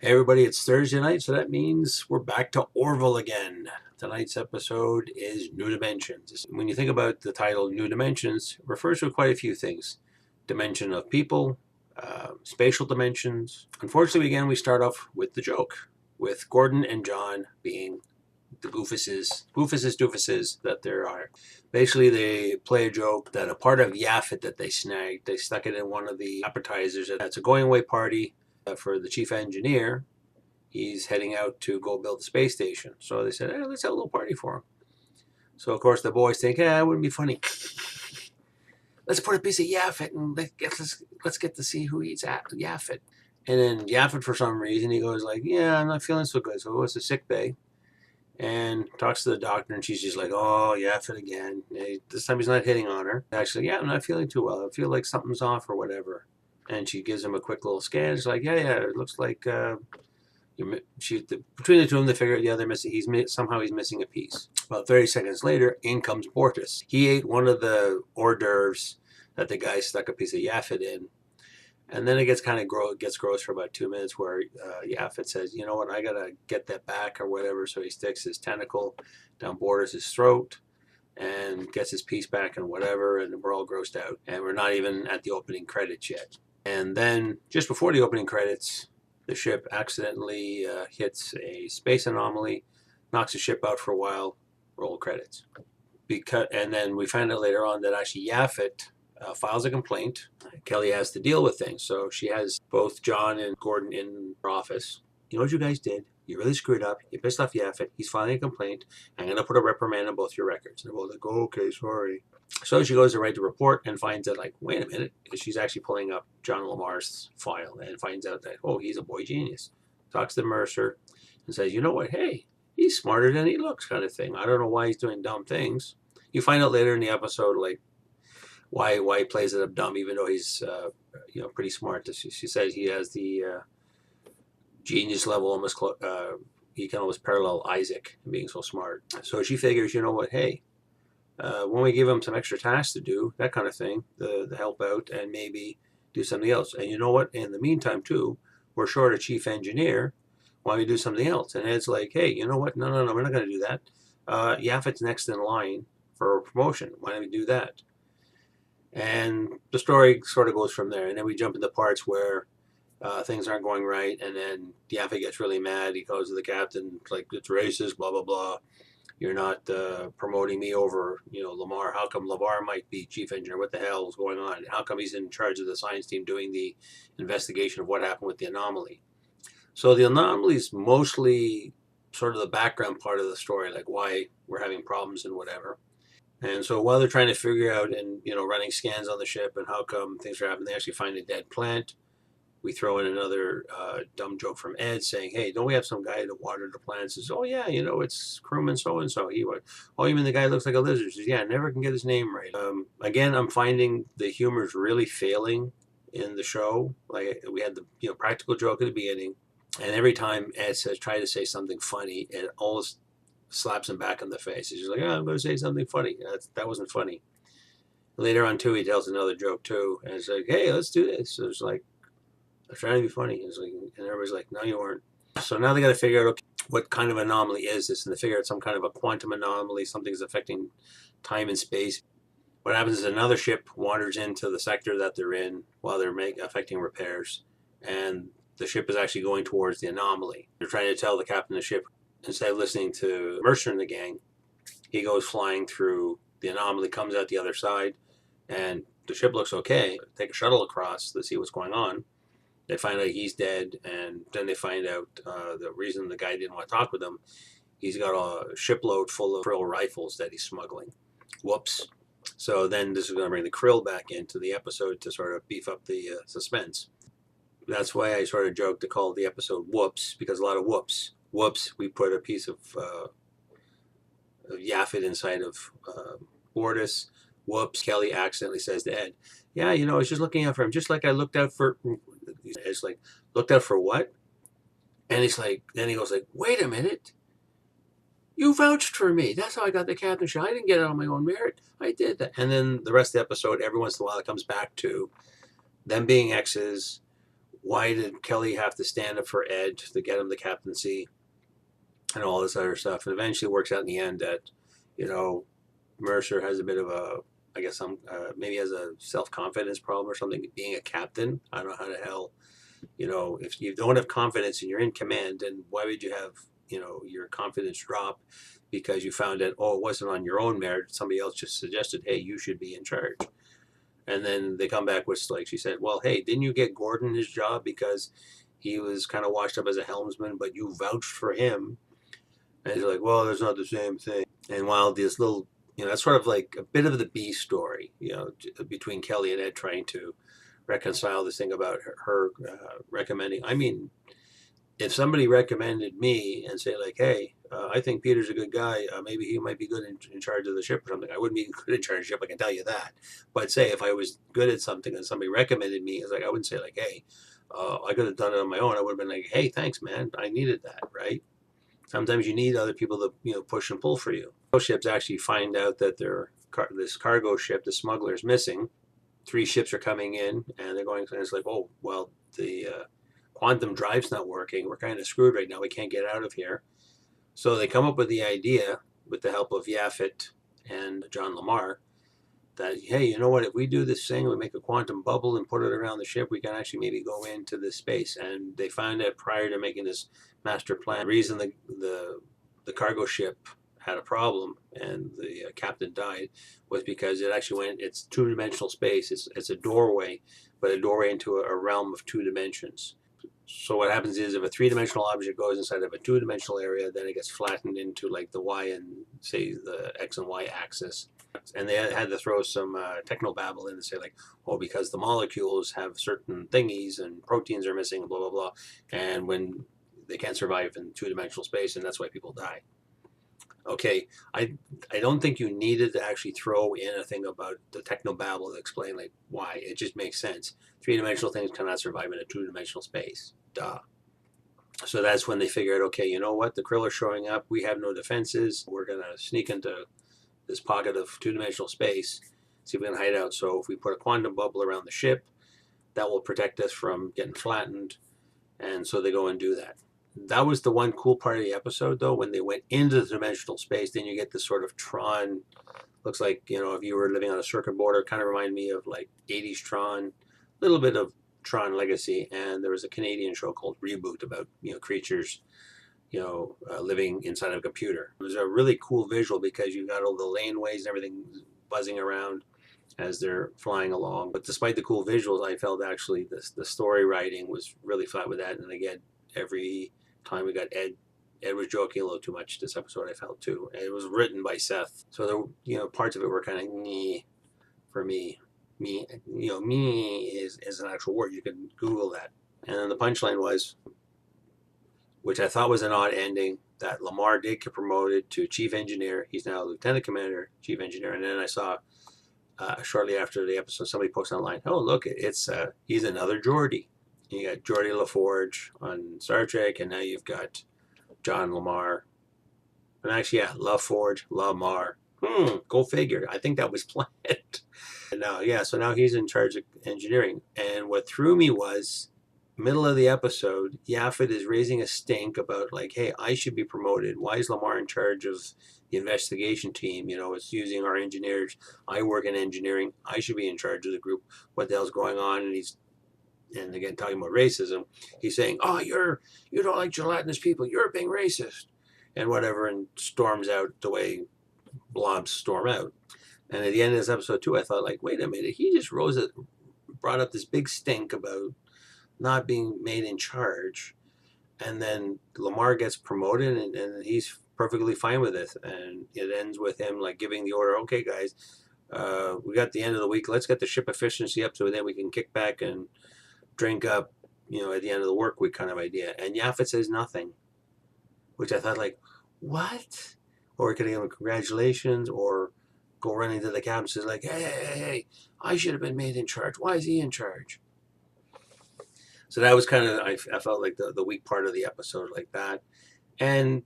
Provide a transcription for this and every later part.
Hey everybody, it's Thursday night, so that means we're back to Orville again. Tonight's episode is New Dimensions. When you think about the title New Dimensions, it refers to quite a few things. Dimension of people, spatial dimensions. Unfortunately, again, we start off with the joke, with Gordon and John being the doofuses that there are. Basically, they play a joke that a part of Yaphit that they snagged, they stuck it in one of the appetizers. That's a going away party for the chief engineer. He's heading out to go build the space station. So they said, hey, let's have a little party for him. So, of course, the boys think, it wouldn't be funny. Let's put a piece of Yaphit and let's get to see who eats Yaphit. And then Yaphit, for some reason, he goes like, yeah, I'm not feeling so good. So he goes to sick bay and talks to the doctor, and she's just like, oh, Yaphit again. This time he's not hitting on her. Actually, yeah, I'm not feeling too well. I feel like something's off or whatever. And she gives him a quick little scan. She's like, yeah, it looks like between the two of them, they figure out, yeah, they're missing. Somehow he's missing a piece. About 30 seconds later, in comes Bortus. He ate one of the hors d'oeuvres that the guy stuck a piece of Yaphit in, and then it gets kind of gets gross for about 2 minutes, where Yaphit says, "You know what? I gotta get that back or whatever." So he sticks his tentacle down Bortus's throat and gets his piece back and whatever, and we're all grossed out. And we're not even at the opening credits yet. And then just before the opening credits, the ship accidentally hits a space anomaly, knocks the ship out for a while, roll credits. And then we find out later on that actually Yaphit files a complaint. Kelly has to deal with things. So she has both John and Gordon in her office. You know what you guys did? You really screwed up. You pissed off Yaphit. He's filing a complaint. I'm going to put a reprimand on both your records. And they're both like, oh, okay, sorry. So she goes to write the report and finds out, like, wait a minute. She's actually pulling up John LaMarr's file and finds out that, oh, he's a boy genius. Talks to Mercer and says, you know what? Hey, he's smarter than he looks, kind of thing. I don't know why he's doing dumb things. You find out later in the episode, like, why he plays it up dumb, even though he's pretty smart. She says he has the genius level, almost he can almost parallel Isaac in being so smart. So she figures, you know what? Hey, when we give him some extra tasks to do, that kind of thing, the help out, and maybe do something else. And you know what? In the meantime, too, we're short a chief engineer. Why don't we do something else? And Ed's like, hey, you know what? No, we're not going to do that. Yaphit's next in line for a promotion. Why don't we do that? And the story sort of goes from there. And then we jump into parts where things aren't going right. And then Yaphit gets really mad. He goes to the captain, like, it's racist, blah, blah, blah. You're not promoting me over, LaMarr. How come LaMarr might be chief engineer? What the hell is going on? How come he's in charge of the science team doing the investigation of what happened with the anomaly? So the anomaly is mostly sort of the background part of the story, like why we're having problems and whatever. And so while they're trying to figure out and, running scans on the ship and how come things are happening, they actually find a dead plant. We throw in another dumb joke from Ed saying, hey, don't we have some guy that watered the plants? Says, oh, yeah, it's crewman so-and-so. He went, oh, you mean the guy looks like a lizard? Says, yeah, I never can get his name right. Again, I'm finding the humor is really failing in the show. Like, we had the practical joke at the beginning, and every time Ed try to say something funny, it always slaps him back in the face. He's just like, I'm going to say something funny. That wasn't funny. Later on, too, he tells another joke, too. And it's like, hey, let's do this. So it's like, I'm trying to be funny. It's like, and everybody's like, no, you weren't. So now they got to figure out, okay, what kind of anomaly is this? And they figure out some kind of a quantum anomaly. Something's affecting time and space. What happens is another ship wanders into the sector that they're in while they're affecting repairs. And the ship is actually going towards the anomaly. They're trying to tell the captain of the ship, instead of listening to Mercer and the gang, he goes flying through the anomaly, comes out the other side, and the ship looks okay. Take a shuttle across to see what's going on. They find out he's dead, and then they find out the reason the guy didn't want to talk with him. He's got a shipload full of krill rifles that he's smuggling. Whoops. So then this is going to bring the krill back into the episode to sort of beef up the suspense. That's why I sort of joked to call the episode Whoops, because a lot of whoops. Whoops, we put a piece of Yaphit inside of Bortus. Whoops, Kelly accidentally says to Ed, yeah, I was just looking out for him, just like I looked out for... It's like, looked out for what? And he's like, then he goes like, wait a minute. You vouched for me. That's how I got the captainship. I didn't get it on my own merit. I did that. And then the rest of the episode, every once in a while, it comes back to them being exes, why did Kelly have to stand up for Ed to get him the captaincy and all this other stuff. And eventually works out in the end that, Mercer has a bit of a, I guess, maybe has a self-confidence problem or something, being a captain. I don't know how the hell, if you don't have confidence and you're in command, then why would you have, your confidence drop because you found out, oh, it wasn't on your own merit. Somebody else just suggested, hey, you should be in charge. And then they come back with, like she said, well, hey, didn't you get Gordon his job because he was kind of washed up as a helmsman, but you vouched for him? And he's like, well, that's not the same thing. And while this little, that's sort of like a bit of the B story, between Kelly and Ed trying to reconcile this thing about her recommending. I mean, if somebody recommended me and say like, hey, I think Peter's a good guy, maybe he might be good in charge of the ship or something. I wouldn't be good in charge of the ship, I can tell you that. But say if I was good at something and somebody recommended me, it's like, I wouldn't say like, hey, I could have done it on my own. I would have been like, hey, thanks, man. I needed that, right? Sometimes you need other people to push and pull for you. Ships actually find out that this cargo ship, the smuggler, is missing. 3 ships are coming in, and they're going. And it's like, oh well, the quantum drive's not working. We're kind of screwed right now. We can't get out of here. So they come up with the idea, with the help of Yaphit and John LaMarr, that hey, you know what? If we do this thing, we make a quantum bubble and put it around the ship, we can actually maybe go into this space. And they found out prior to making this master plan, the reason the cargo ship had a problem and the captain died was because it actually it's 2-dimensional space. It's a doorway, but a doorway into a realm of 2 dimensions. So what happens is if a 3-dimensional object goes inside of a 2-dimensional area, then it gets flattened into like the Y and say the X and Y axis. And they had to throw some technobabble in and say like, oh, because the molecules have certain thingies and proteins are missing, blah, blah, blah. And when they can't survive in 2-dimensional space, and that's why people die. Okay, I don't think you needed to actually throw in a thing about the technobabble to explain like why. It just makes sense. 3-dimensional things cannot survive in a 2-dimensional space. Duh. So that's when they figured, okay, you know what? The Krill are showing up. We have no defenses. We're going to sneak into this pocket of 2-dimensional space, see if we can hide out. So if we put a quantum bubble around the ship, that will protect us from getting flattened. And so they go and do that. That was the one cool part of the episode, though, when they went into the dimensional space. Then you get this sort of Tron. Looks like, if you were living on a circuit board, kind of remind me of like 80s Tron, a little bit of Tron Legacy. And there was a Canadian show called Reboot about, creatures, living inside of a computer. It was a really cool visual because you got all the laneways and everything buzzing around as they're flying along. But despite the cool visuals, I felt actually the story writing was really flat with that. And again, every time we got Ed was joking a little too much this episode, I felt too. And it was written by Seth. So there, parts of it were kind of meh for me. Me, me is an actual word. You can Google that. And then the punchline was, which I thought was an odd ending, that LaMarr did get promoted to chief engineer. He's now lieutenant commander, chief engineer. And then I saw shortly after the episode, somebody posted online, oh, look, he's another Geordie. You got Geordie LaForge on Star Trek, and now you've got John LaMarr. And actually, yeah, LaForge, LaMarr. Go figure. I think that was planned. And now, so now he's in charge of engineering. And what threw me was, middle of the episode, Yaphit is raising a stink about like, hey, I should be promoted. Why is LaMarr in charge of the investigation team? It's using our engineers. I work in engineering. I should be in charge of the group. What the hell's going on? And again, talking about racism, he's saying, oh, you don't like gelatinous people. You're being racist. And whatever, and storms out the way blobs storm out. And at the end of this episode, too, I thought, like, wait a minute. He just brought up this big stink about not being made in charge. And then LaMarr gets promoted, and he's perfectly fine with it. And it ends with him, like, giving the order, okay, guys, we got the end of the week. Let's get the ship efficiency up so then we can kick back and drink up, at the end of the work week kind of idea. And Yaphit says nothing, which I thought, like, what? Or can he give him congratulations, or go running to the captain and says, like, hey, I should have been made in charge. Why is he in charge? So that was kind of, I felt like the weak part of the episode, like that. And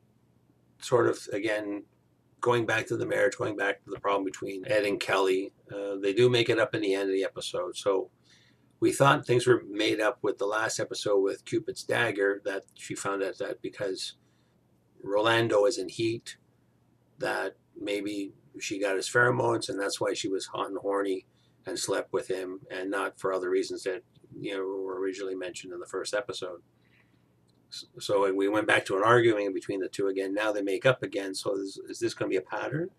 sort of, again, going back to the marriage, going back to the problem between Ed and Kelly, they do make it up in the end of the episode. So we thought things were made up with the last episode with Cupid's dagger, that she found out that because Rolando is in heat, that maybe she got his pheromones and that's why she was hot and horny and slept with him, and not for other reasons that were originally mentioned in the first episode. So we went back to an arguing between the two again. Now they make up again. So is this going to be a pattern,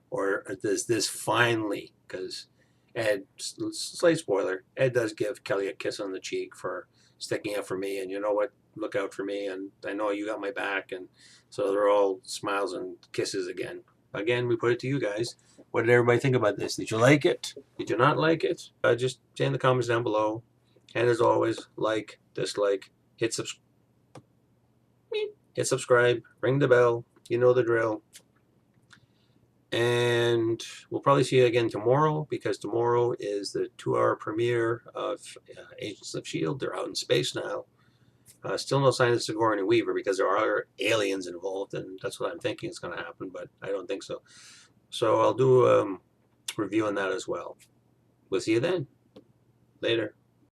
or does this finally? Because Ed, slight spoiler, Ed does give Kelly a kiss on the cheek for sticking up for me, and you know what? Look out for me, and I know you got my back, and so they're all smiles and kisses again. Again, we put it to you guys. What did everybody think about this? Did you like it? Did you not like it? Just say in the comments down below. And as always, like, dislike, hit subscribe, ring the bell. You know the drill. And we'll probably see you again tomorrow, because tomorrow is the 2-hour premiere of Agents of S.H.I.E.L.D. They're out in space now. Still no sign of Sigourney Weaver, because there are aliens involved, and that's what I'm thinking is going to happen, but I don't think so. So I'll do a review on that as well. We'll see you then. Later.